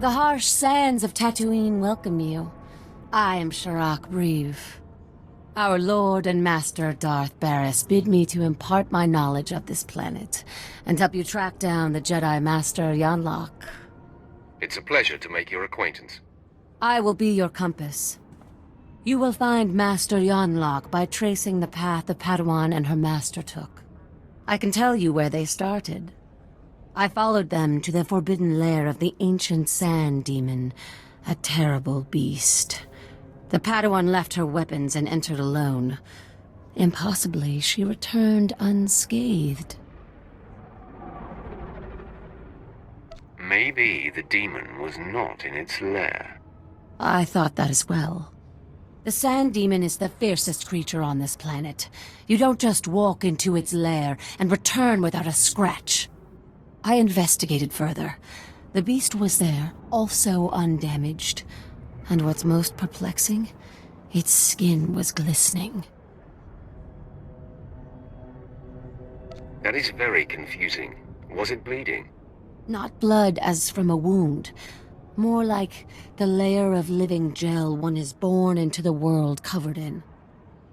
The harsh sands of Tatooine welcome you. I am Sharak Breve. Our Lord and Master Darth Barris bid me to impart my knowledge of this planet and help you track down the Jedi Master Onslaught. It's a pleasure to make your acquaintance. I will be your compass. You will find Master Onslaught by tracing the path the Padawan and her master took. I can tell you where they started. I followed them to the forbidden lair of the ancient sand demon, a terrible beast. The Padawan left her weapons and entered alone. Impossibly, she returned unscathed. Maybe the demon was not in its lair. I thought that as well. The sand demon is the fiercest creature on this planet. You don't just walk into its lair and return without a scratch. I investigated further. The beast was there, also undamaged. And what's most perplexing? Its skin was glistening. That is very confusing. Was it bleeding? Not blood as from a wound. More like the layer of living gel one is born into the world covered in.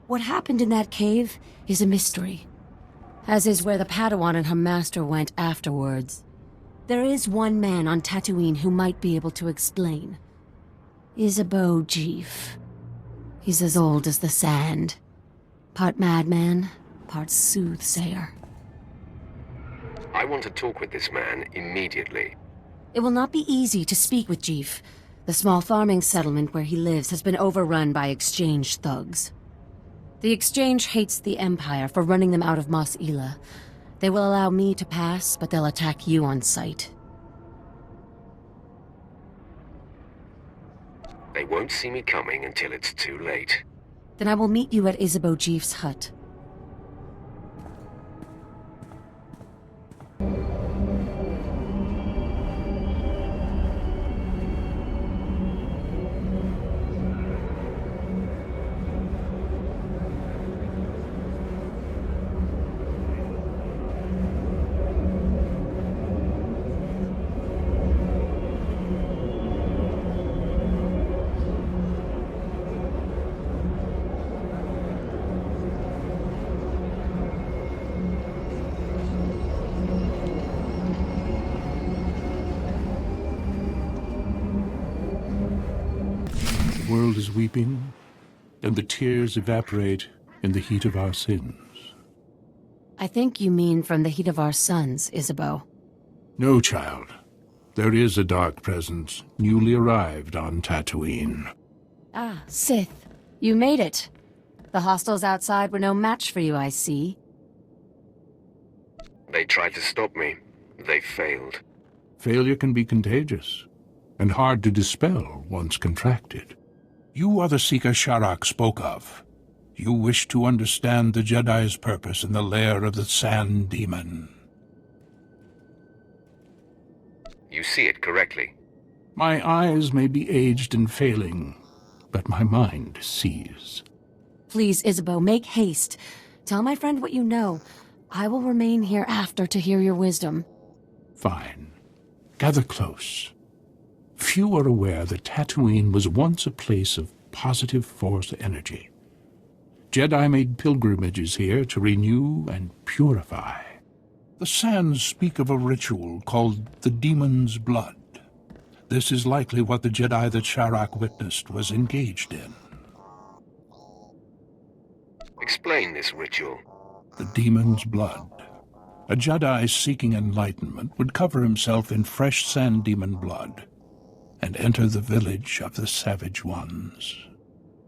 What happened in that cave is a mystery, as is where the Padawan and her master went afterwards. There is one man on Tatooine who might be able to explain. Isabeau Jeef. He's as old as the sand. Part madman, part soothsayer. I want to talk with this man immediately. It will not be easy to speak with Jeef. The small farming settlement where he lives has been overrun by Exchange thugs. The Exchange hates the Empire for running them out of Mos Ela. They will allow me to pass, but they'll attack you on sight. They won't see me coming until it's too late. Then I will meet you at Isabeau Jeef's hut. The world is weeping, and the tears evaporate in the heat of our sins. I think you mean from the heat of our suns, Isabeau. No, child. There is a dark presence newly arrived on Tatooine. Ah, Sith. You made it. The hostiles outside were no match for you, I see. They tried to stop me. They failed. Failure can be contagious, and hard to dispel once contracted. You are the seeker Sharak spoke of. You wish to understand the Jedi's purpose in the lair of the Sand Demon. You see it correctly. My eyes may be aged and failing, but my mind sees. Please, Isabeau, make haste. Tell my friend what you know. I will remain here after to hear your wisdom. Fine. Gather close. Few are aware that Tatooine was once a place of positive Force energy. Jedi made pilgrimages here to renew and purify. The sands speak of a ritual called the Demon's Blood. This is likely what the Jedi that Sharak witnessed was engaged in. Explain this ritual. The Demon's Blood. A Jedi seeking enlightenment would cover himself in fresh sand demon blood and enter the village of the Savage Ones.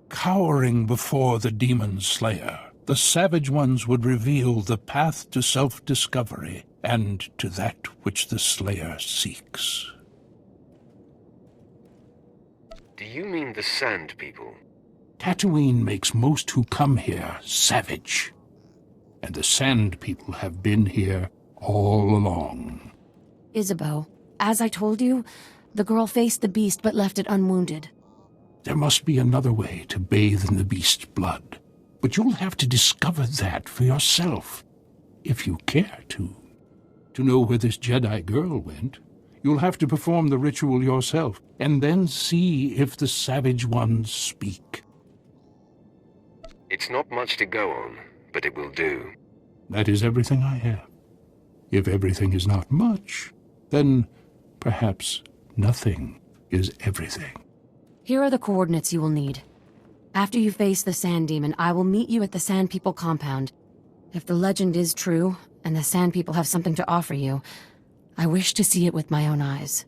Cowering before the Demon Slayer, the Savage Ones would reveal the path to self-discovery and to that which the Slayer seeks. Do you mean the Sand People? Tatooine makes most who come here savage, and the Sand People have been here all along. Isabeau, as I told you, the girl faced the beast but left it unwounded. There must be another way to bathe in the beast's blood, but you'll have to discover that for yourself, if you care to. To know where this Jedi girl went, You'll have to perform the ritual yourself, and then see if the savage ones speak. It's not much to go on, but it will do. That is everything I have. If everything is not much, then perhaps nothing is everything. Here are the coordinates you will need. After you face the Sand Demon, I will meet you at the Sand People compound. If the legend is true, and the Sand People have something to offer you, I wish to see it with my own eyes.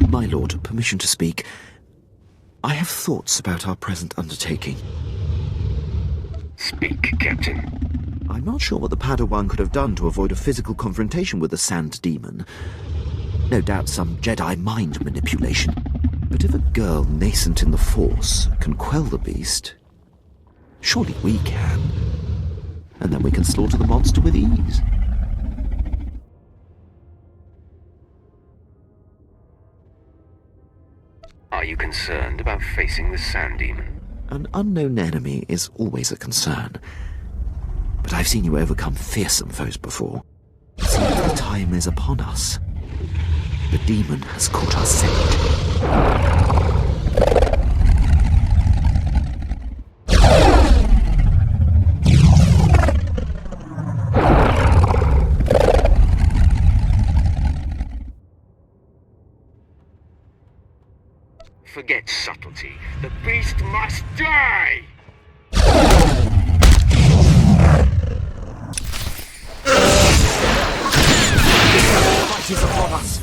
My lord, permission to speak. I have thoughts about our present undertaking. Speak, Captain. I'm not sure what the Padawan could have done to avoid a physical confrontation with the Sand Demon. No doubt some Jedi mind manipulation. But if a girl nascent in the Force can quell the beast, surely we can. And then we can slaughter the monster with ease. Are you concerned about facing the Sand Demon? An unknown enemy is always a concern. But I've seen you overcome fearsome foes before. It seems the time is upon us. The demon has caught our scent. Forget subtlety. The beast must die! Fight is upon us.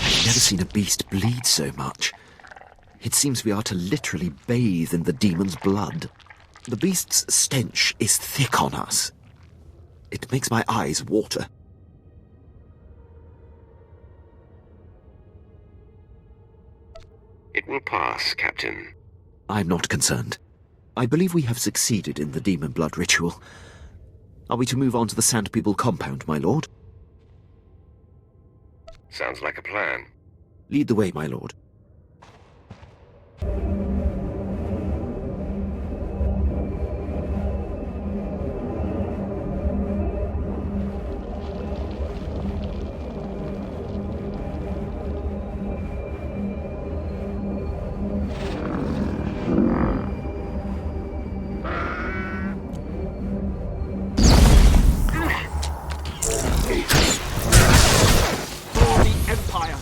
I've never seen a beast bleed so much. It seems we are to literally bathe in the demon's blood. The beast's stench is thick on us. It makes my eyes water. It will pass, Captain. I'm not concerned. I believe we have succeeded in the demon blood ritual. Are we to move on to the Sand People compound, my lord? Sounds like a plan. Lead the way, my lord. For the Empire!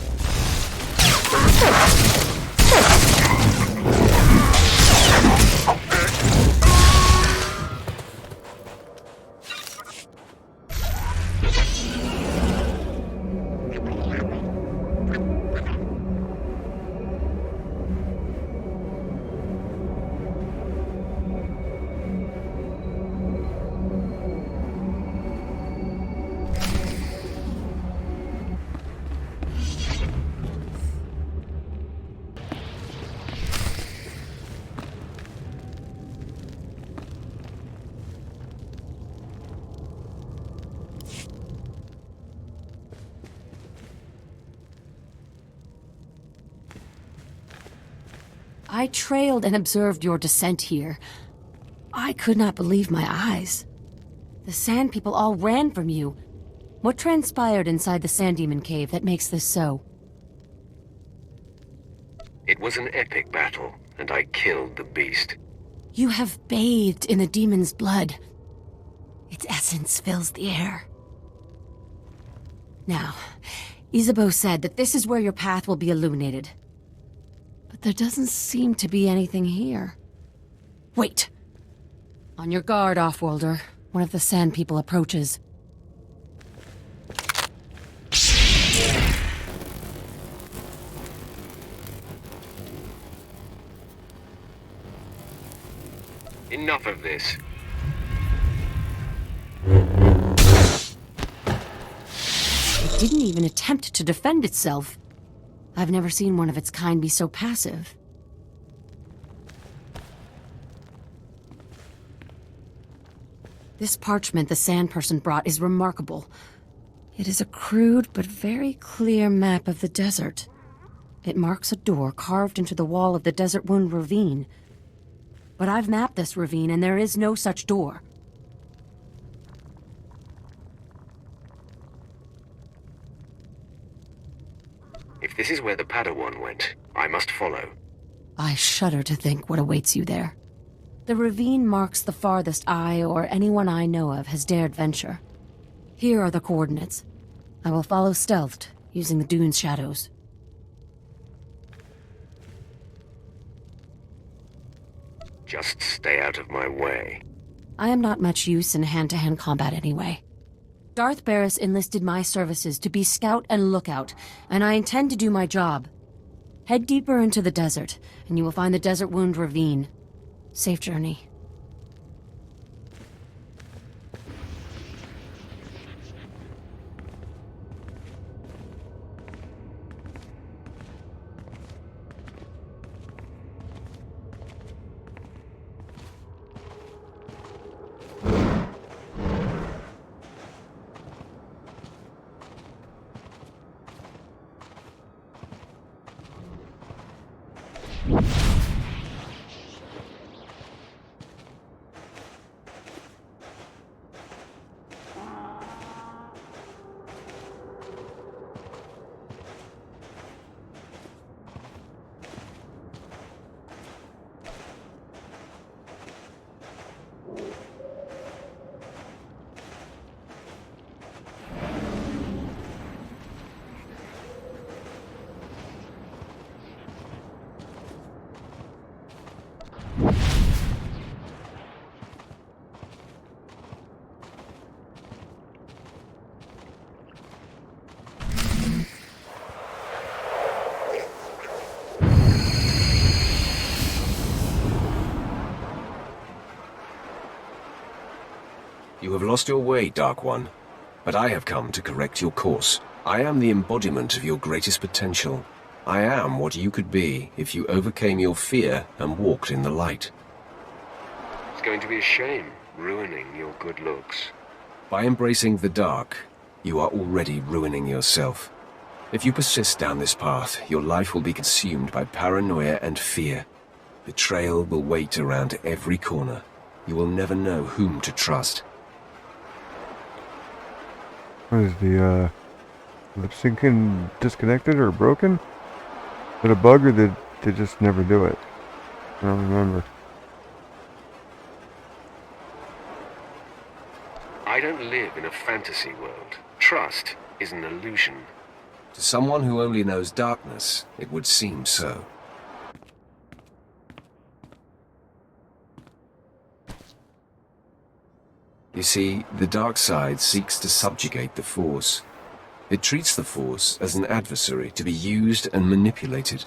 I trailed and observed your descent here. I could not believe my eyes. The Sand People all ran from you. What transpired inside the Sand Demon Cave that makes this so? It was an epic battle, and I killed the beast. You have bathed in the demon's blood. Its essence fills the air. Now, Isabeau said that this is where your path will be illuminated. But there doesn't seem to be anything here. Wait! On your guard, Offworlder. One of the Sand People approaches. Enough of this. It didn't even attempt to defend itself. I've never seen one of its kind be so passive. This parchment the Sand Person brought is remarkable. It is a crude but very clear map of the desert. It marks a door carved into the wall of the Desert Wound Ravine. But I've mapped this ravine and there is no such door. If this is where the Padawan went, I must follow. I shudder to think what awaits you there. The ravine marks the farthest I or anyone I know of has dared venture. Here are the coordinates. I will follow stealthed, using the dune's shadows. Just stay out of my way. I am not much use in hand-to-hand combat anyway. Darth Barris enlisted my services to be scout and lookout, and I intend to do my job. Head deeper into the desert, and you will find the Desert Wound Ravine. Safe journey. You have lost your way, Dark One, but I have come to correct your course. I am the embodiment of your greatest potential. I am what you could be if you overcame your fear and walked in the light. It's going to be a shame, ruining your good looks. By embracing the dark, you are already ruining yourself. If you persist down this path, your life will be consumed by paranoia and fear. Betrayal will wait around every corner. You will never know whom to trust. What is the lip syncing disconnected or broken? Is it a bug or did they just never do it? I don't remember. I don't live in a fantasy world. Trust is an illusion. To someone who only knows darkness, it would seem so. You see, the dark side seeks to subjugate the Force. It treats the Force as an adversary to be used and manipulated.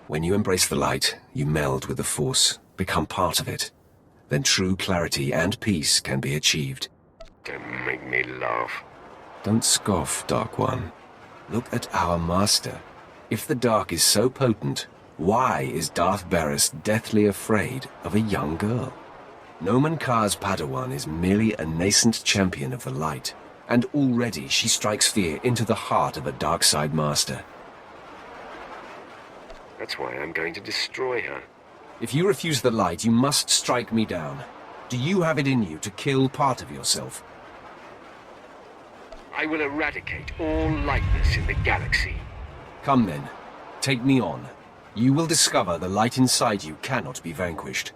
When you embrace the light, you meld with the Force, become part of it. Then true clarity and peace can be achieved. Don't make me laugh. Don't scoff, Dark One. Look at our master. If the dark is so potent, why is Darth Barris deathly afraid of a young girl? Nomen Kar's Padawan is merely a nascent champion of the light, and already she strikes fear into the heart of a dark side master. That's why I'm going to destroy her. If you refuse the light, you must strike me down. Do you have it in you to kill part of yourself? I will eradicate all lightness in the galaxy. Come then. Take me on. You will discover the light inside you cannot be vanquished.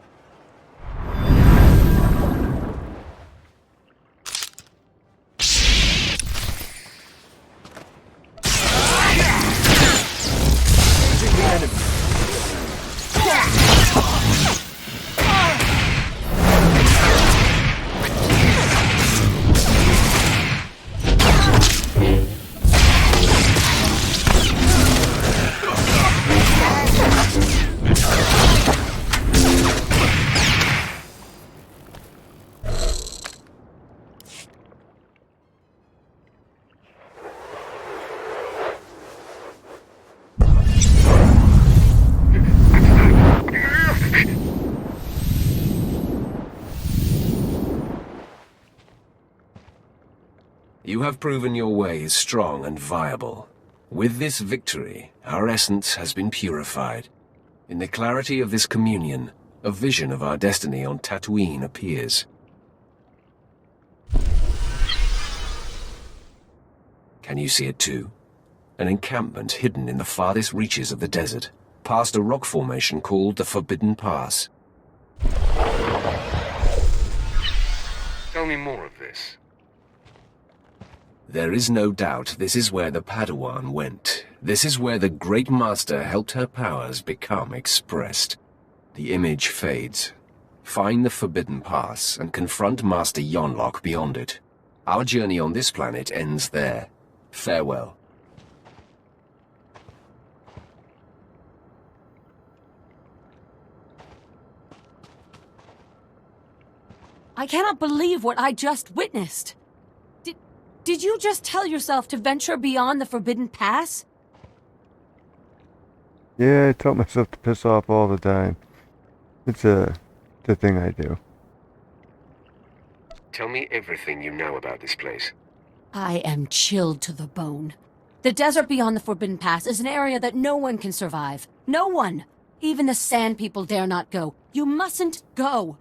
You have proven your way is strong and viable. With this victory, our essence has been purified. In the clarity of this communion, a vision of our destiny on Tatooine appears. Can you see it too? An encampment hidden in the farthest reaches of the desert, past a rock formation called the Forbidden Pass. Tell me more of this. There is no doubt this is where the Padawan went. This is where the Great Master helped her powers become expressed. The image fades. Find the Forbidden Pass and confront Master Yonlock beyond it. Our journey on this planet ends there. Farewell. I cannot believe what I just witnessed. Did you just tell yourself to venture beyond the Forbidden Pass? Yeah, I tell myself to piss off all the time. It's the thing I do. Tell me everything you know about this place. I am chilled to the bone. The desert beyond the Forbidden Pass is an area that no one can survive. No one! Even the Sand People dare not go. You mustn't go!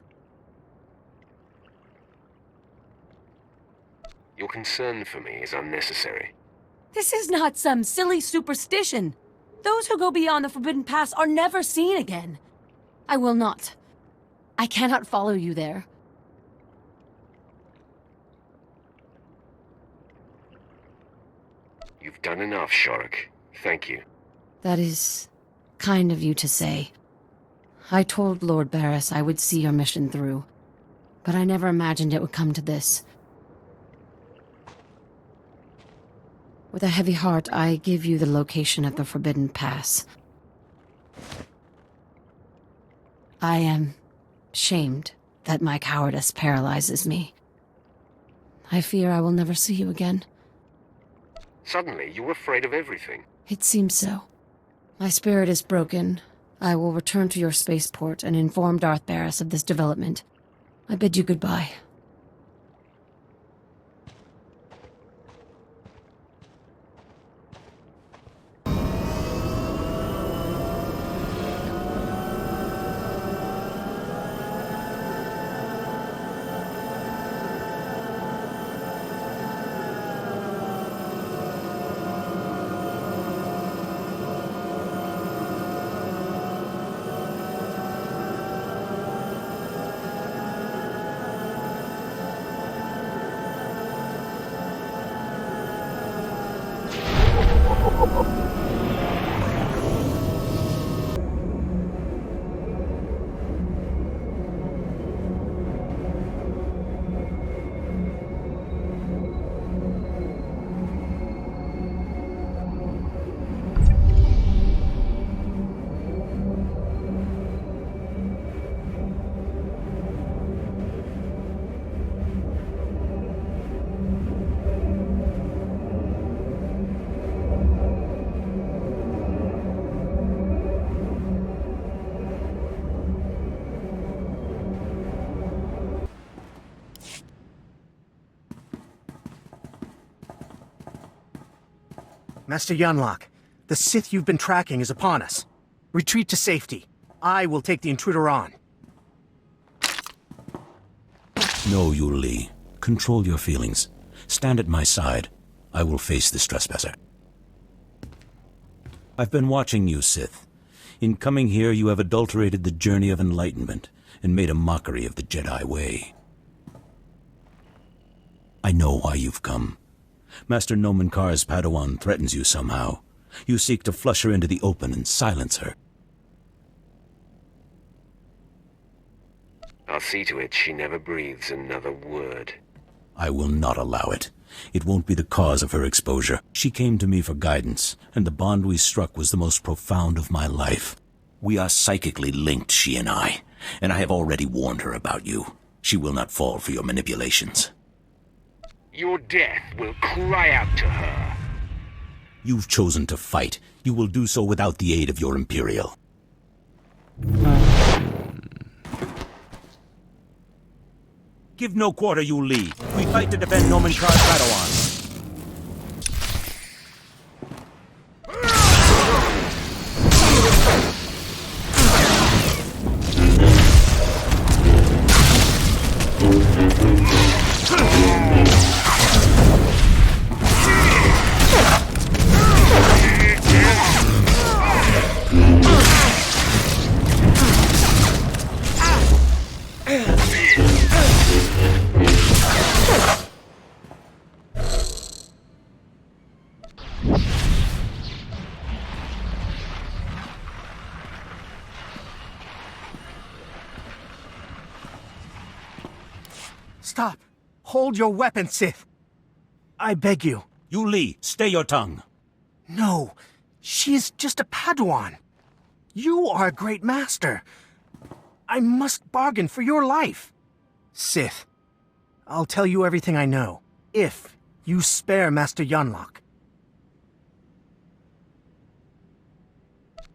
Your concern for me is unnecessary. This is not some silly superstition. Those who go beyond the Forbidden Pass are never seen again. I will not. I cannot follow you there. You've done enough, Shorik. Thank you. That is kind of you to say. I told Lord Barris I would see your mission through, but I never imagined it would come to this. With a heavy heart, I give you the location of the Forbidden Pass. I am shamed that my cowardice paralyzes me. I fear I will never see you again. Suddenly, you're afraid of everything. It seems so. My spirit is broken. I will return to your spaceport and inform Darth Barris of this development. I bid you goodbye. Master Yonlock, the Sith you've been tracking is upon us. Retreat to safety. I will take the intruder on. No, Yuli. Control your feelings. Stand at my side. I will face this trespasser. I've been watching you, Sith. In coming here, you have adulterated the journey of enlightenment and made a mockery of the Jedi way. I know why you've come. Master Nomen Kar's Padawan threatens you somehow. You seek to flush her into the open and silence her. I'll see to it she never breathes another word. I will not allow it. It won't be the cause of her exposure. She came to me for guidance, and the bond we struck was the most profound of my life. We are psychically linked, she and I have already warned her about you. She will not fall for your manipulations. Your death will cry out to her. You've chosen to fight. You will do so without the aid of your Imperial. Give no quarter, you Li. We fight to defend Nomen Kar's Padawan. Stop! Hold your weapon, Sith! I beg you. You Li, stay your tongue. No, she is just a Padawan. You are a great master. I must bargain for your life. Sith, I'll tell you everything I know, if you spare Master Yonlock.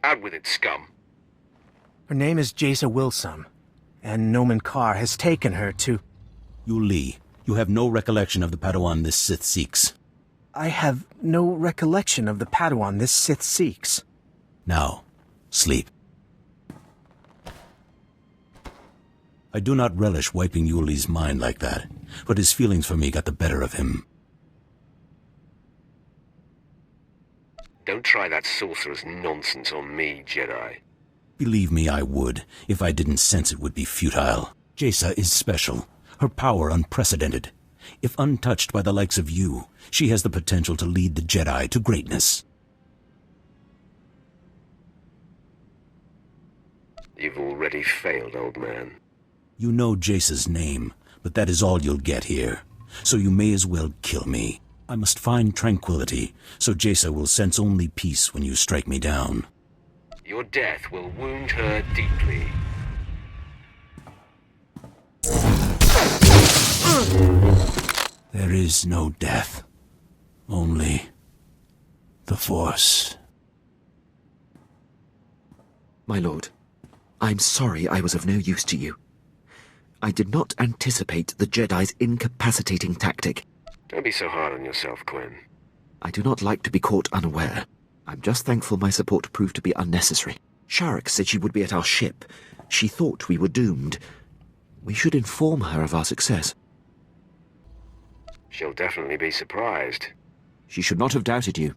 Out with it, scum. Her name is Jaisa Wilsum, and Nomen Kar has taken her to... You Li, you have no recollection of the Padawan this Sith seeks. I have no recollection of the Padawan this Sith seeks. Now, sleep. I do not relish wiping Yuli's mind like that, but his feelings for me got the better of him. Don't try that sorcerer's nonsense on me, Jedi. Believe me, I would, if I didn't sense it would be futile. Jaisa is special, her power unprecedented. If untouched by the likes of you, she has the potential to lead the Jedi to greatness. You've already failed, old man. You know Jaisa's name, but that is all you'll get here. So you may as well kill me. I must find tranquility, so Jaisa will sense only peace when you strike me down. Your death will wound her deeply. There is no death. Only the Force. My lord, I'm sorry I was of no use to you. I did not anticipate the Jedi's incapacitating tactic. Don't be so hard on yourself, Quinn. I do not like to be caught unaware. I'm just thankful my support proved to be unnecessary. Sharuk said she would be at our ship. She thought we were doomed. We should inform her of our success. She'll definitely be surprised. She should not have doubted you.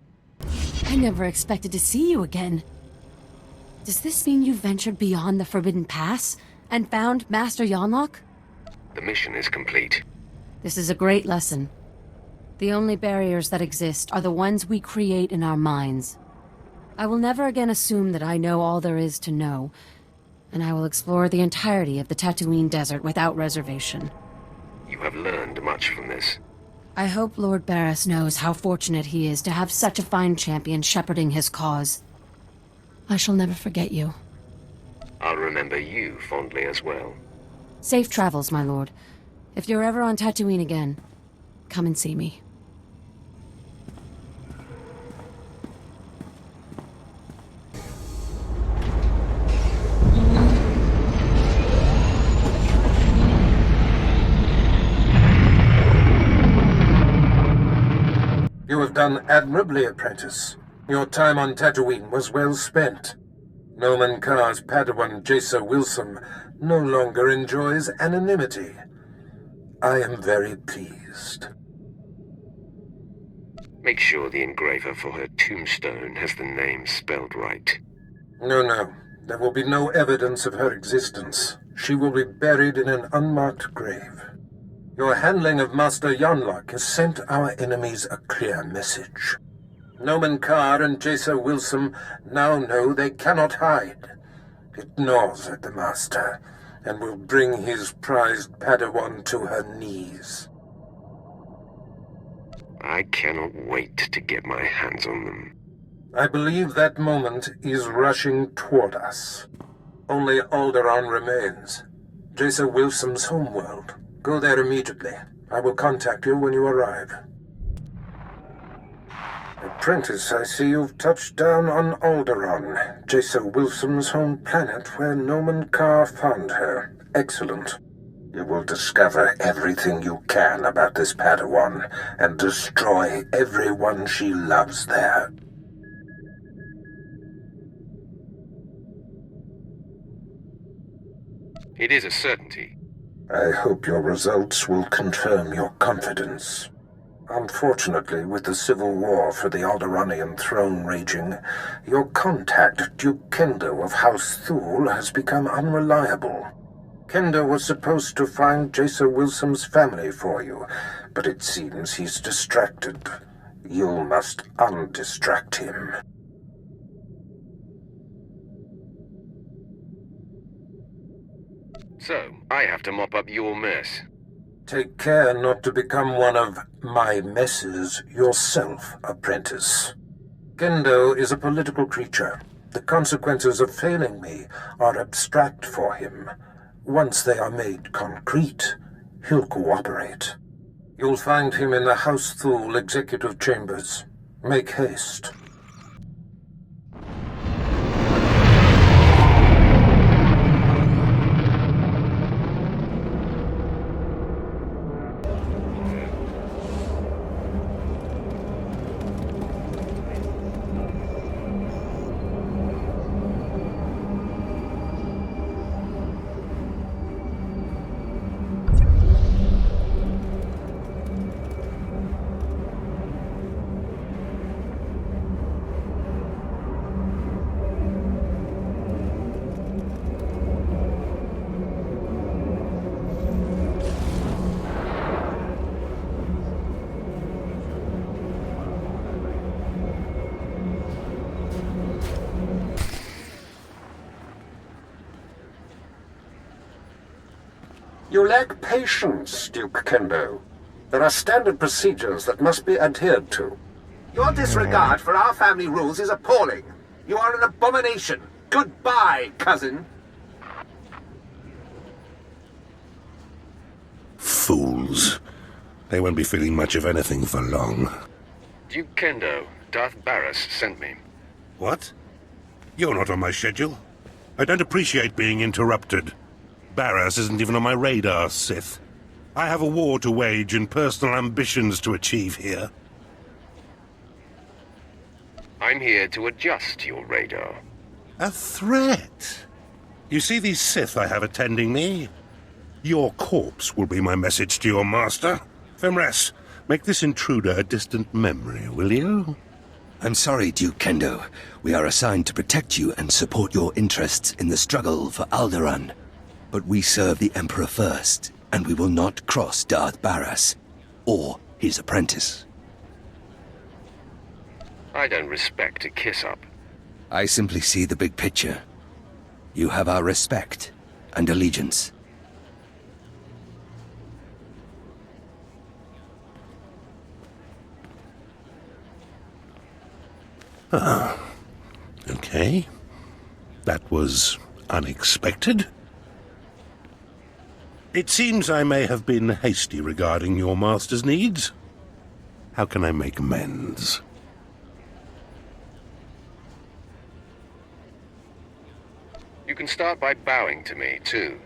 I never expected to see you again. Does this mean you ventured beyond the Forbidden Pass and found Master Yonlock? The mission is complete. This is a great lesson. The only barriers that exist are the ones we create in our minds. I will never again assume that I know all there is to know, and I will explore the entirety of the Tatooine desert without reservation. You have learned much from this. I hope Lord Barris knows how fortunate he is to have such a fine champion shepherding his cause. I shall never forget you. I'll remember you fondly as well. Safe travels, my lord. If you're ever on Tatooine again, come and see me. You have done admirably, apprentice. Your time on Tatooine was well spent. Noman Carr's Padawan Jacer Wilson no longer enjoys anonymity. I am very pleased. Make sure the engraver for her tombstone has the name spelled right. No. There will be no evidence of her existence. She will be buried in an unmarked grave. Your handling of Master Yonlock has sent our enemies a clear message. Noman Carr and Jacer Wilson now know they cannot hide. It gnaws at the Master, and will bring his prized Padawan to her knees. I cannot wait to get my hands on them. I believe that moment is rushing toward us. Only Alderaan remains. Jacer Wilson's homeworld. Go there immediately. I will contact you when you arrive. Apprentice, I see you've touched down on Alderaan, Jacer Wilson's home planet where Noman Carr found her. Excellent. You will discover everything you can about this Padawan and destroy everyone she loves there. It is a certainty. I hope your results will confirm your confidence. Unfortunately, with the civil war for the Alderaanian throne raging, your contact, Duke Kendo of House Thule, has become unreliable. Kendo was supposed to find Jacer Wilson's family for you, but it seems he's distracted. You must undistract him. So, I have to mop up your mess. Take care not to become one of my messes yourself, apprentice. Kendo is a political creature. The consequences of failing me are abstract for him. Once they are made concrete, he'll cooperate. You'll find him in the House Thule executive chambers. Make haste. You lack patience, Duke Kendo. There are standard procedures that must be adhered to. Your disregard for our family rules is appalling. You are an abomination. Goodbye, cousin. Fools. They won't be feeling much of anything for long. Duke Kendo, Darth Barris sent me. What? You're not on my schedule. I don't appreciate being interrupted. Barris isn't even on my radar, Sith. I have a war to wage and personal ambitions to achieve here. I'm here to adjust your radar. A threat? You see these Sith I have attending me? Your corpse will be my message to your master. Femres, make this intruder a distant memory, will you? I'm sorry, Duke Kendo. We are assigned to protect you and support your interests in the struggle for Alderaan. But we serve the Emperor first, and we will not cross Darth Barris or his apprentice. I don't respect a kiss-up. I simply see the big picture. You have our respect and allegiance. Okay. That was unexpected. It seems I may have been hasty regarding your master's needs. How can I make amends? You can start by bowing to me, too.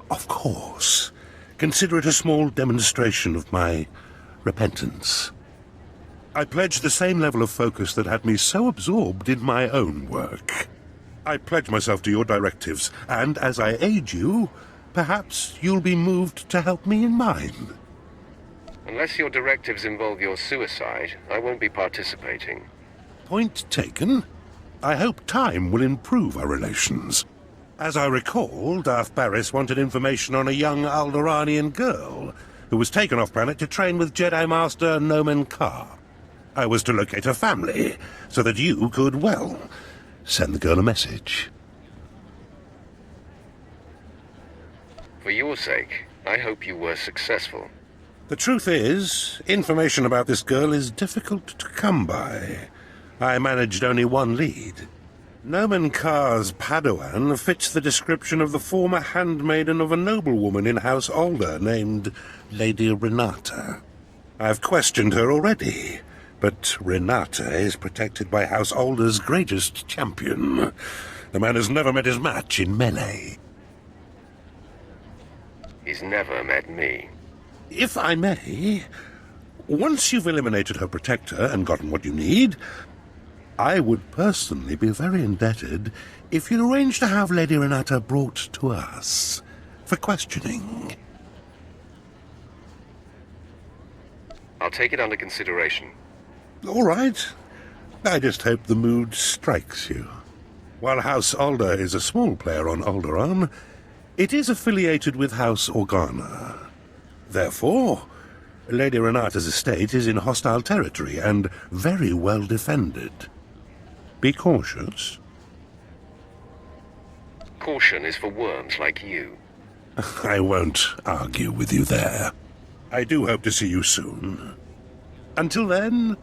Of course. Consider it a small demonstration of my repentance. I pledge the same level of focus that had me so absorbed in my own work. I pledge myself to your directives, and as I aid you, perhaps you'll be moved to help me in mine. Unless your directives involve your suicide, I won't be participating. Point taken. I hope time will improve our relations. As I recall, Darth Barris wanted information on a young Alderaanian girl who was taken off-planet to train with Jedi Master Nomen Karr. I was to locate her family, so that you could, well, send the girl a message. For your sake, I hope you were successful. The truth is, information about this girl is difficult to come by. I managed only one lead. Nomen Karr's Padawan fits the description of the former handmaiden of a noblewoman in House Alder named Lady Renata. I've questioned her already, but Renata is protected by House Alder's greatest champion. The man has never met his match in melee. He's never met me. If I may, once you've eliminated her protector and gotten what you need, I would personally be very indebted if you'd arrange to have Lady Renata brought to us for questioning. I'll take it under consideration. All right. I just hope the mood strikes you. While House Alder is a small player on Alderaan, it is affiliated with House Organa. Therefore, Lady Renata's estate is in hostile territory and very well defended. Be cautious. Caution is for worms like you. I won't argue with you there. I do hope to see you soon. Until then...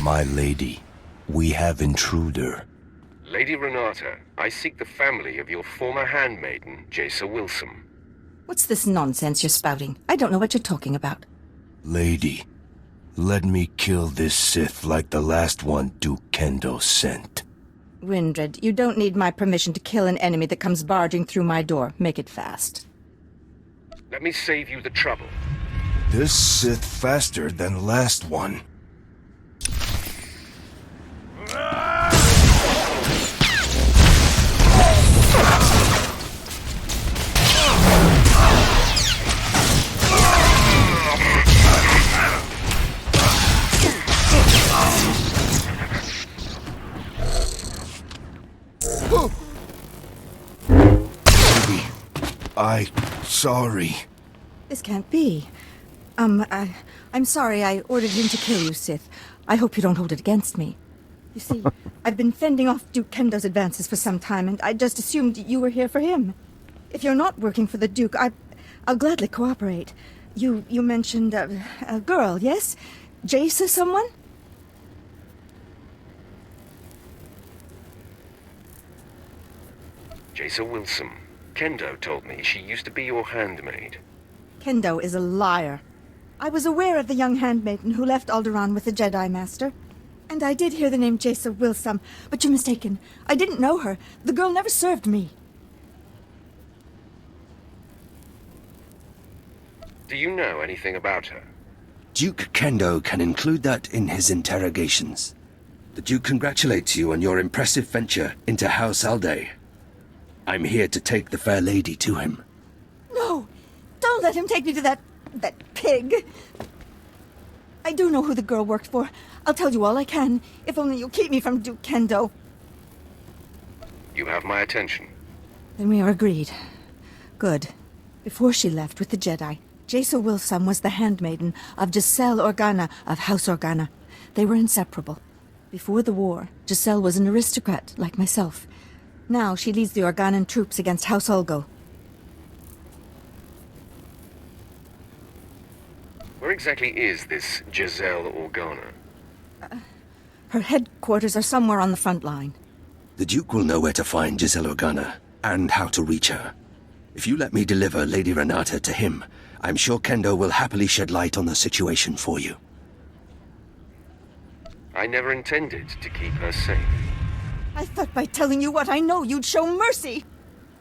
My lady, we have intruder. Lady Renata, I seek the family of your former handmaiden, Jaisa Wilson. What's this nonsense you're spouting? I don't know what you're talking about. Lady, let me kill this Sith like the last one Duke Kendo sent. Windred, you don't need my permission to kill an enemy that comes barging through my door. Make it fast. Let me save you the trouble. This Sith faster than last one. Sorry. This can't be. I'm sorry I ordered him to kill you, Sith. I hope you don't hold it against me. You see, I've been fending off Duke Kendo's advances for some time, and I just assumed you were here for him. If you're not working for the Duke, I'll gladly cooperate. You mentioned a girl, yes? Jaisa someone? Jaisa Wilson. Kendo told me she used to be your handmaid. Kendo is a liar. I was aware of the young handmaiden who left Alderaan with the Jedi Master. And I did hear the name Jaisa Wilson, but you're mistaken. I didn't know her. The girl never served me. Do you know anything about her? Duke Kendo can include that in his interrogations. The Duke congratulates you on your impressive venture into House Alde. I'm here to take the fair lady to him. No! Don't let him take me to that pig! I do know who the girl worked for. I'll tell you all I can, if only you'll keep me from Duke Kendo. You have my attention. Then we are agreed. Good. Before she left with the Jedi, Jaisa Wilson was the handmaiden of Giselle Organa of House Organa. They were inseparable. Before the war, Giselle was an aristocrat, like myself. Now she leads the Organon troops against House Ulgo. Where exactly is this Giselle Organa? Her headquarters are somewhere on the front line. The Duke will know where to find Giselle Organa, and how to reach her. If you let me deliver Lady Renata to him, I'm sure Kendo will happily shed light on the situation for you. I never intended to keep her safe. I thought by telling you what I know, you'd show mercy.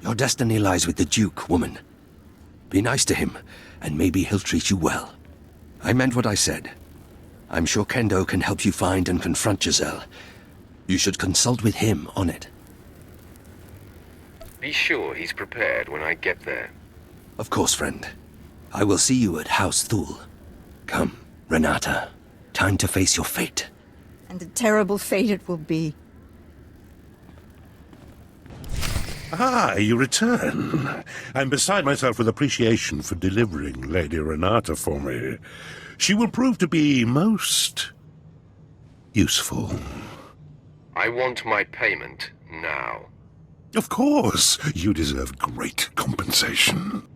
Your destiny lies with the Duke, woman. Be nice to him, and maybe he'll treat you well. I meant what I said. I'm sure Kendo can help you find and confront Giselle. You should consult with him on it. Be sure he's prepared when I get there. Of course, friend. I will see you at House Thule. Come, Renata. Time to face your fate. And a terrible fate it will be. Ah, you return. I'm beside myself with appreciation for delivering Lady Renata for me. She will prove to be most useful. I want my payment now. Of course, you deserve great compensation.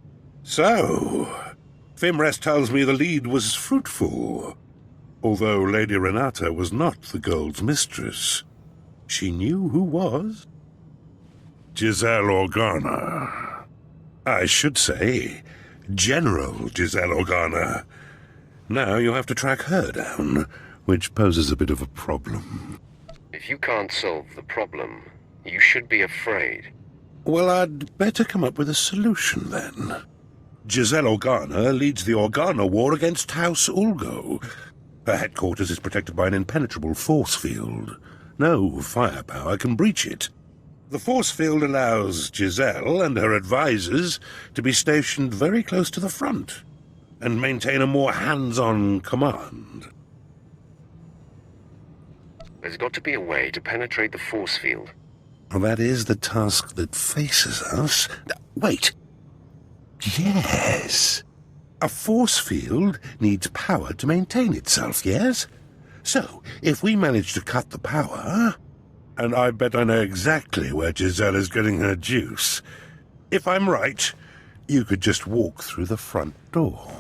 So, Fimrest tells me the lead was fruitful. Although Lady Renata was not the gold's mistress, she knew who was. Giselle Organa. I should say, General Giselle Organa. Now you have to track her down, which poses a bit of a problem. If you can't solve the problem, you should be afraid. Well, I'd better come up with a solution, then. Giselle Organa leads the Organa War against House Ulgo. Her headquarters is protected by an impenetrable force field. No firepower can breach it. The force field allows Giselle and her advisors to be stationed very close to the front and maintain a more hands-on command. There's got to be a way to penetrate the force field. Well, that is the task that faces us. Wait. Yes. A force field needs power to maintain itself, yes? So, if we manage to cut the power... And I bet I know exactly where Giselle is getting her juice. If I'm right, you could just walk through the front door.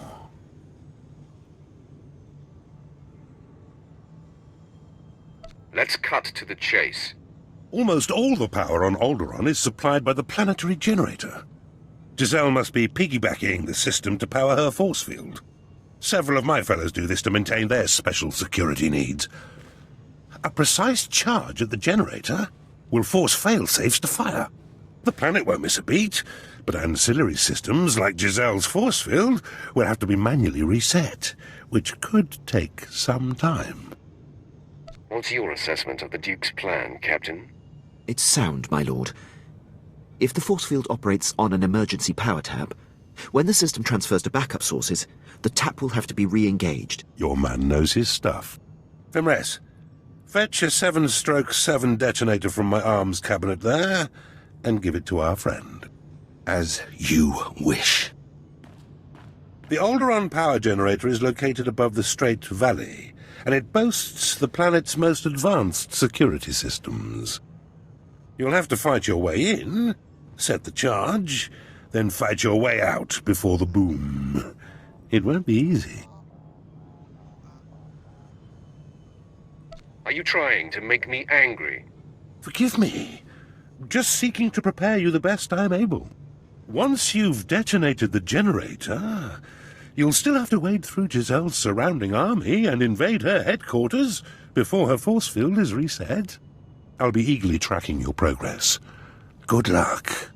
Let's cut to the chase. Almost all the power on Alderaan is supplied by the planetary generator. Giselle must be piggybacking the system to power her force field. Several of my fellows do this to maintain their special security needs. A precise charge at the generator will force fail-safes to fire. The planet won't miss a beat, but ancillary systems like Giselle's force field will have to be manually reset, which could take some time. What's your assessment of the Duke's plan, Captain? It's sound, my lord. If the force field operates on an emergency power tap, when the system transfers to backup sources, the tap will have to be re-engaged. Your man knows his stuff. Fimress, fetch a 7/7 detonator from my arms cabinet there, and give it to our friend. As you wish. The Alderaan power generator is located above the Strait Valley, and it boasts the planet's most advanced security systems. You'll have to fight your way in, set the charge, then fight your way out before the boom. It won't be easy. Are you trying to make me angry? Forgive me. Just seeking to prepare you the best I'm able. Once you've detonated the generator, you'll still have to wade through Giselle's surrounding army and invade her headquarters before her force field is reset. I'll be eagerly tracking your progress. Good luck.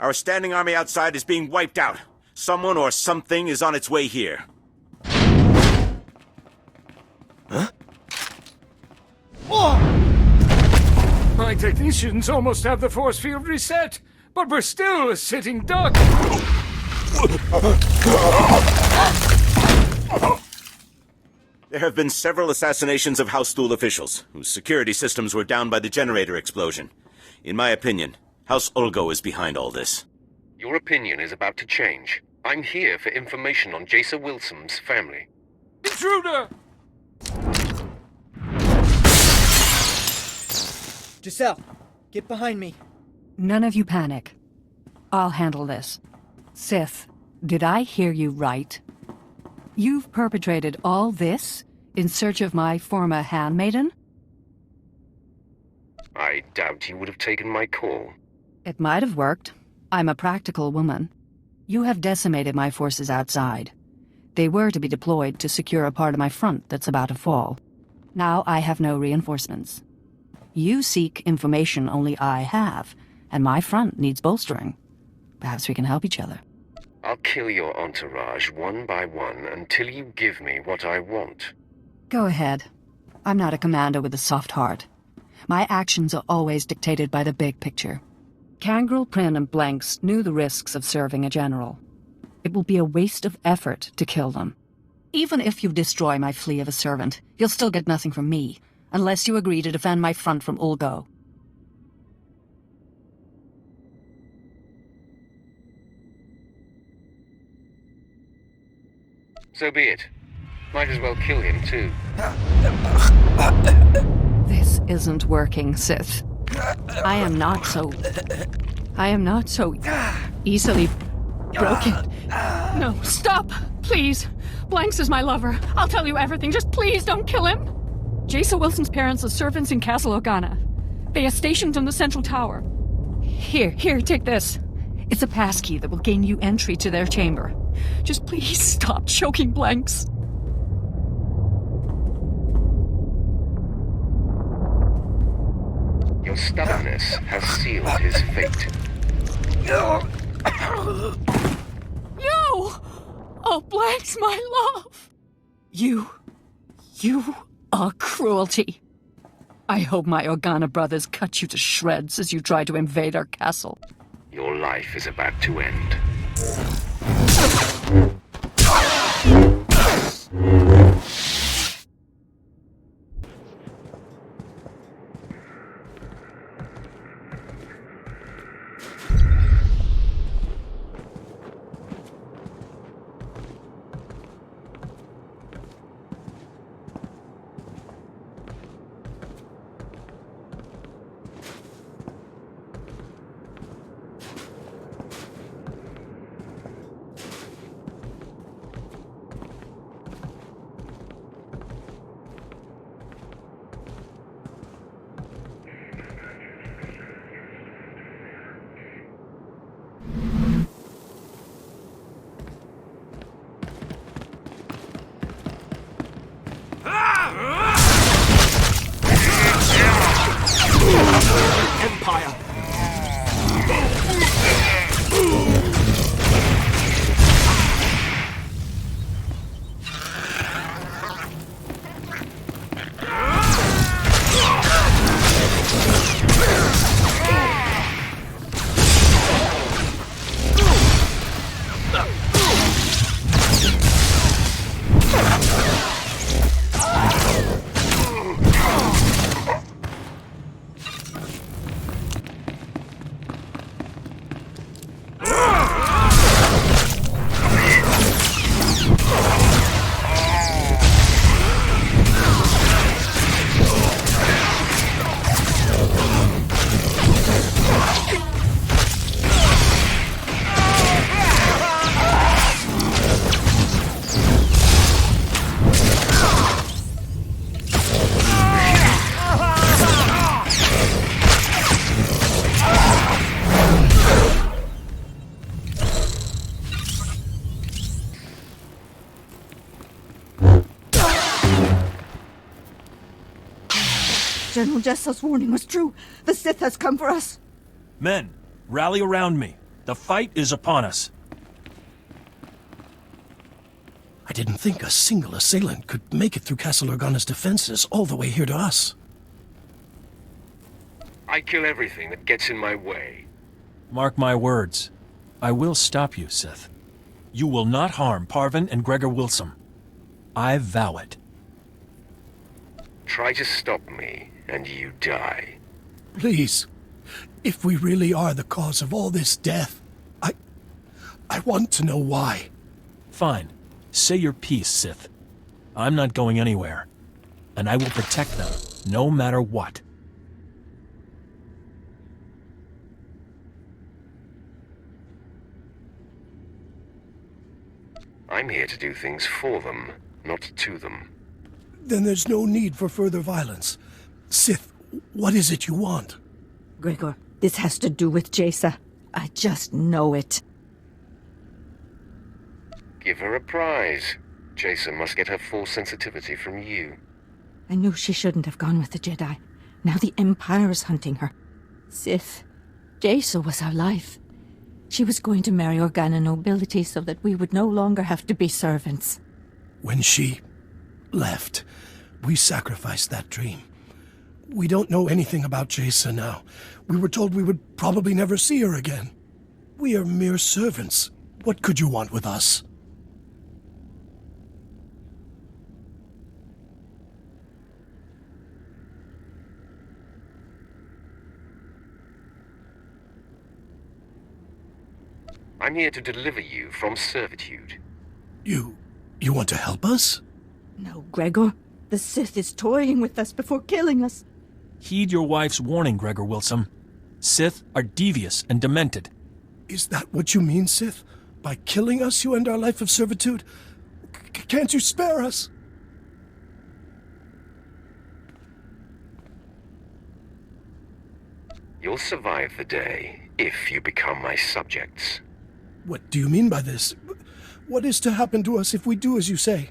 Our standing army outside is being wiped out. Someone or something is on its way here. Huh? My technicians almost have the force field reset, but we're still a sitting duck. There have been several assassinations of House Thule officials, whose security systems were down by the generator explosion. In my opinion, House Ulgo is behind all this. Your opinion is about to change. I'm here for information on Jason Wilson's family. Intruder! Giselle, get behind me. None of you panic. I'll handle this. Sith, did I hear you right? You've perpetrated all this in search of my former handmaiden? I doubt you would have taken my call. It might have worked. I'm a practical woman. You have decimated my forces outside. They were to be deployed to secure a part of my front that's about to fall. Now I have no reinforcements. You seek information only I have, and my front needs bolstering. Perhaps we can help each other. I'll kill your entourage one by one until you give me what I want. Go ahead. I'm not a commander with a soft heart. My actions are always dictated by the big picture. Kangrel, Prin, and Blanks knew the risks of serving a general. It will be a waste of effort to kill them. Even if you destroy my flea of a servant, you'll still get nothing from me, unless you agree to defend my front from Ulgo. So be it. Might as well kill him, too. This isn't working, Sith. I am not so easily broken. No, stop! Please! Blanks is my lover. I'll tell you everything. Just please don't kill him! Jason Wilson's parents are servants in Castle Organa. They are stationed in the central tower. Here, take this. It's a passkey that will gain you entry to their chamber. Just please stop choking Blanks. Your stubbornness has sealed his fate. No! Oh, Blanks, my love! You are cruelty. I hope my Organa brothers cut you to shreds as you try to invade our castle. Your life is about to end. Empire! General Jesso's warning was true. The Sith has come for us. Men, rally around me. The fight is upon us. I didn't think a single assailant could make it through Castle Organa's defenses all the way here to us. I kill everything that gets in my way. Mark my words. I will stop you, Sith. You will not harm Parvin and Gregor Wilson. I vow it. Try to stop me, and you die. Please, if we really are the cause of all this death, I want to know why. Fine. Say your piece, Sith. I'm not going anywhere. And I will protect them, no matter what. I'm here to do things for them, not to them. Then there's no need for further violence. Sith, what is it you want? Gregor, this has to do with Jaisa. I just know it. Give her a prize. Jason must get her full sensitivity from you. I knew she shouldn't have gone with the Jedi. Now the Empire is hunting her. Sith, Jaisa was our life. She was going to marry Organa nobility so that we would no longer have to be servants. When she left, we sacrificed that dream. We don't know anything about Jaisa now. We were told we would probably never see her again. We are mere servants. What could you want with us? I'm here to deliver you from servitude. You want to help us? No, Gregor. The Sith is toying with us before killing us. Heed your wife's warning, Gregor Wilson. Sith are devious and demented. Is that what you mean, Sith? By killing us, you end our life of servitude? Can't you spare us? You'll survive the day, if you become my subjects. What do you mean by this? What is to happen to us if we do as you say?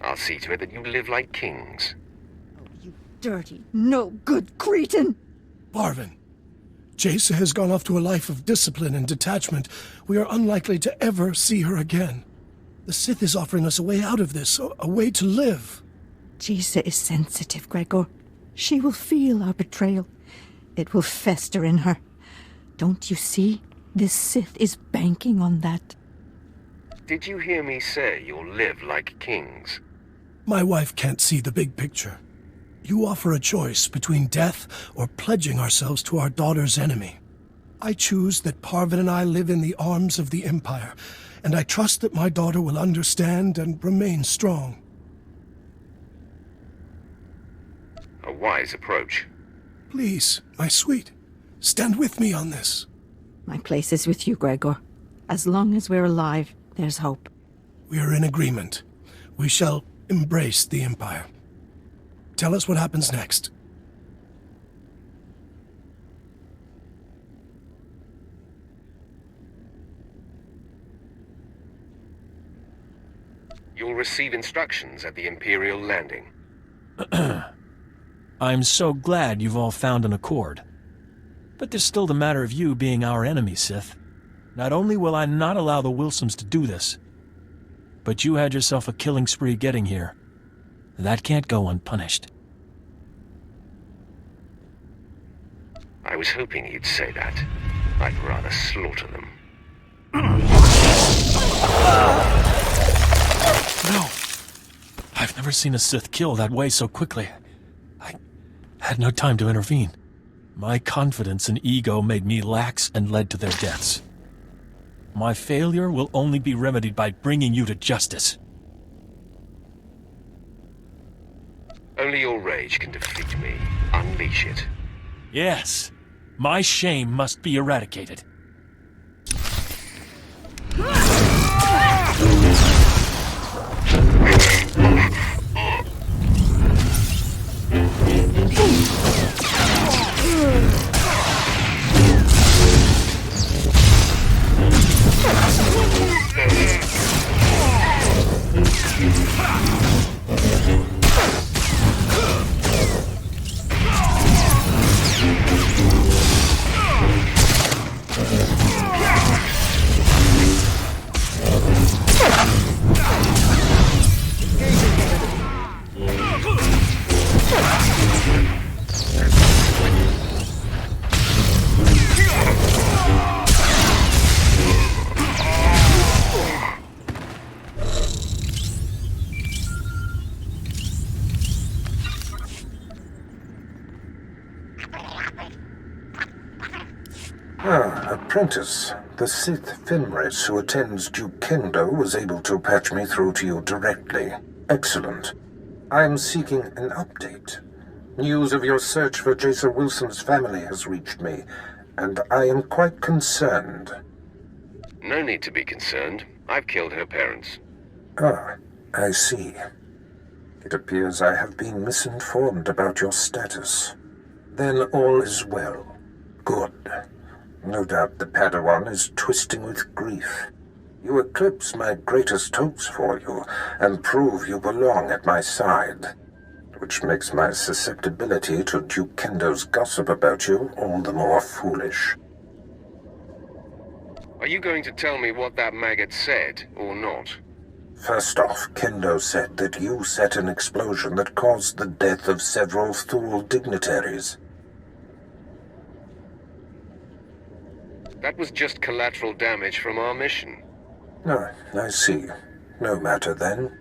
I'll see to it that you live like kings. Oh, you dirty, no-good cretin! Parvin, Jaisa has gone off to a life of discipline and detachment. We are unlikely to ever see her again. The Sith is offering us a way out of this, a way to live. Jaisa is sensitive, Gregor. She will feel our betrayal. It will fester in her. Don't you see? This Sith is banking on that. Did you hear me say you'll live like kings? My wife can't see the big picture. You offer a choice between death or pledging ourselves to our daughter's enemy. I choose that Parvin and I live in the arms of the Empire, and I trust that my daughter will understand and remain strong. A wise approach. Please, my sweet, stand with me on this. My place is with you, Gregor. As long as we're alive, there's hope. We are in agreement. We shall embrace the Empire. Tell us what happens next. You'll receive instructions at the Imperial landing. I'm so glad you've all found an accord. But there's still the matter of you being our enemy, Sith. Not only will I not allow the Wilsons to do this, but you had yourself a killing spree getting here. That can't go unpunished. I was hoping you'd say that. I'd rather slaughter them. No! I've never seen a Sith kill that way so quickly. I had no time to intervene. My confidence and ego made me lax and led to their deaths. My failure will only be remedied by bringing you to justice. Only your rage can defeat me. Unleash it. Yes, my shame must be eradicated. Apprentice, the Sith Fenris who attends Duke Kendo was able to patch me through to you directly. Excellent. I am seeking an update. News of your search for Jason Wilson's family has reached me, and I am quite concerned. No need to be concerned. I've killed her parents. Ah, I see. It appears I have been misinformed about your status. Then all is well. Good. No doubt the Padawan is twisting with grief. You eclipse my greatest hopes for you, and prove you belong at my side, which makes my susceptibility to Duke Kendo's gossip about you all the more foolish. Are you going to tell me what that maggot said, or not? First off, Kendo said that you set an explosion that caused the death of several Thule dignitaries. That was just collateral damage from our mission. Ah, I see. No matter then.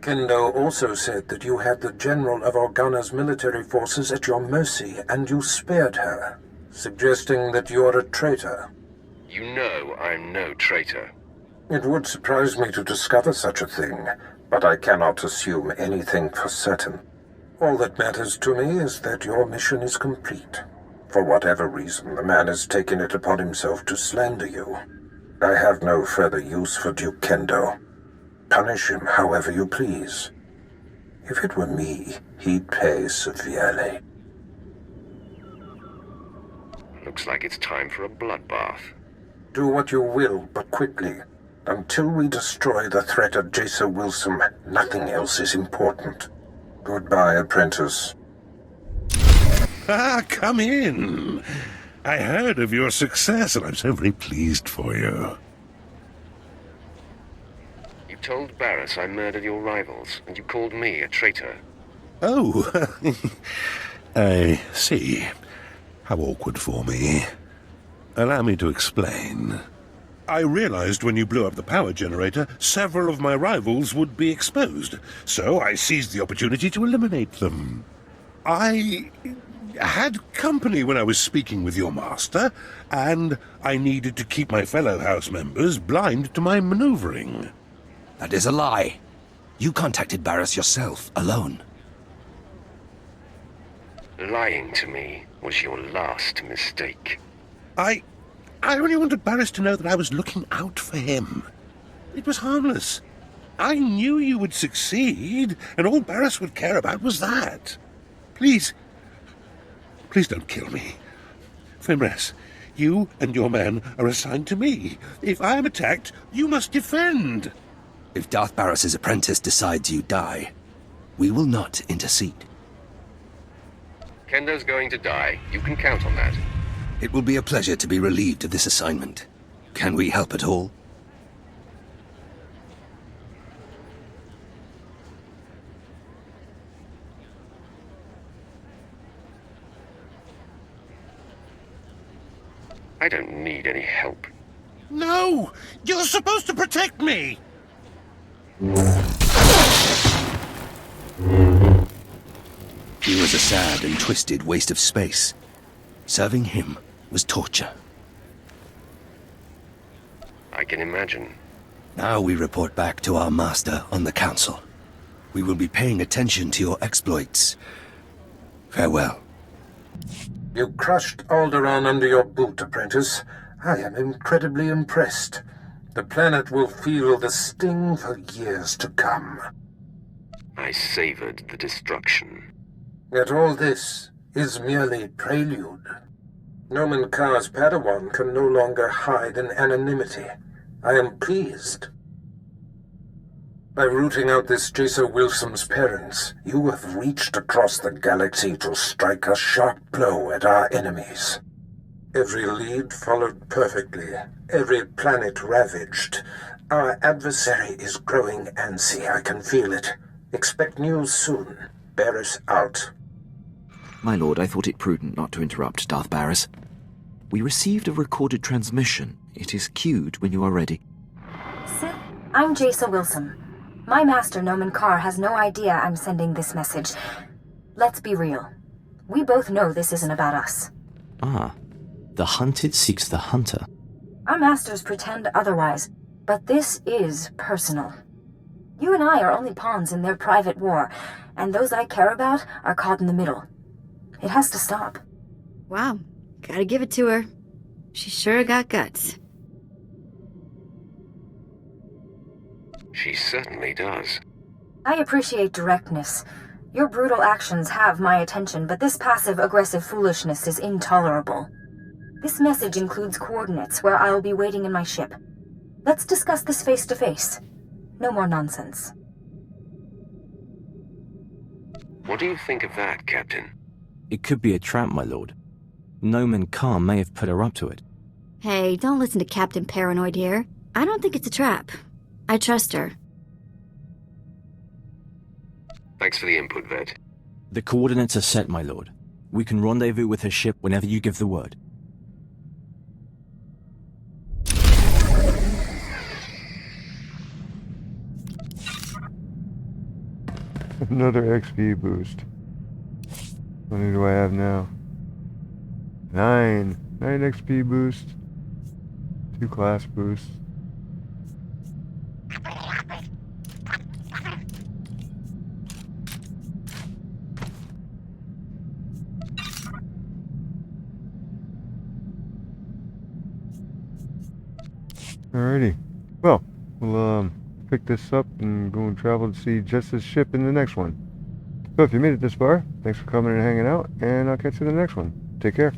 Kendo also said that you had the General of Organa's military forces at your mercy, and you spared her, suggesting that you're a traitor. You know I'm no traitor. It would surprise me to discover such a thing, but I cannot assume anything for certain. All that matters to me is that your mission is complete. For whatever reason, the man has taken it upon himself to slander you. I have no further use for Duke Kendo. Punish him however you please. If it were me, he'd pay severely. Looks like it's time for a bloodbath. Do what you will, but quickly. Until we destroy the threat of Jason Wilson, nothing else is important. Goodbye, apprentice. Ah, come in. I heard of your success, and I'm so very pleased for you. You told Barris I murdered your rivals, and you called me a traitor. Oh, I see. How awkward for me. Allow me to explain. I realized when you blew up the power generator, several of my rivals would be exposed, so I seized the opportunity to eliminate them. I had company when I was speaking with your master, and I needed to keep my fellow house members blind to my maneuvering. That is a lie. You contacted Barris yourself, alone. Lying to me was your last mistake. I only wanted Barris to know that I was looking out for him. It was harmless. I knew you would succeed, and all Barris would care about was that. Please don't kill me. Fenris, you and your men are assigned to me. If I am attacked, you must defend. If Darth Barris's apprentice decides you die, we will not intercede. Kendo's going to die. You can count on that. It will be a pleasure to be relieved of this assignment. Can we help at all? I don't need any help. No! You're supposed to protect me! He was a sad and twisted waste of space. Serving him was torture. I can imagine. Now we report back to our master on the council. We will be paying attention to your exploits. Farewell. You crushed Alderaan under your boot, apprentice. I am incredibly impressed. The planet will feel the sting for years to come. I savored the destruction. Yet all this is merely prelude. Nomen Kar's Padawan can no longer hide in anonymity. I am pleased. By rooting out this Jason Wilson's parents, you have reached across the galaxy to strike a sharp blow at our enemies. Every lead followed perfectly, every planet ravaged. Our adversary is growing antsy, I can feel it. Expect news soon. Barris out. My lord, I thought it prudent not to interrupt Darth Barris. We received a recorded transmission. It is queued when you are ready. Sith, I'm Jason Wilson. My master, Nomen Karr, has no idea I'm sending this message. Let's be real. We both know this isn't about us. Ah, the hunted seeks the hunter. Our masters pretend otherwise, but this is personal. You and I are only pawns in their private war, and those I care about are caught in the middle. It has to stop. Wow, gotta give it to her. She sure got guts. She certainly does. I appreciate directness. Your brutal actions have my attention, but this passive-aggressive foolishness is intolerable. This message includes coordinates where I'll be waiting in my ship. Let's discuss this face-to-face. No more nonsense. What do you think of that, Captain? It could be a trap, my lord. Noman Carr may have put her up to it. Hey, don't listen to Captain Paranoid here. I don't think it's a trap. I trust her. Thanks for the input, Vet. The coordinates are set, my lord. We can rendezvous with her ship whenever you give the word. Another XP boost. How many do I have now? 9. 9 XP boost. 2 class boosts. Alrighty. Well, we'll pick this up and go and travel to see Jess's ship in the next one. So if you made it this far, thanks for coming and hanging out, and I'll catch you in the next one. Take care.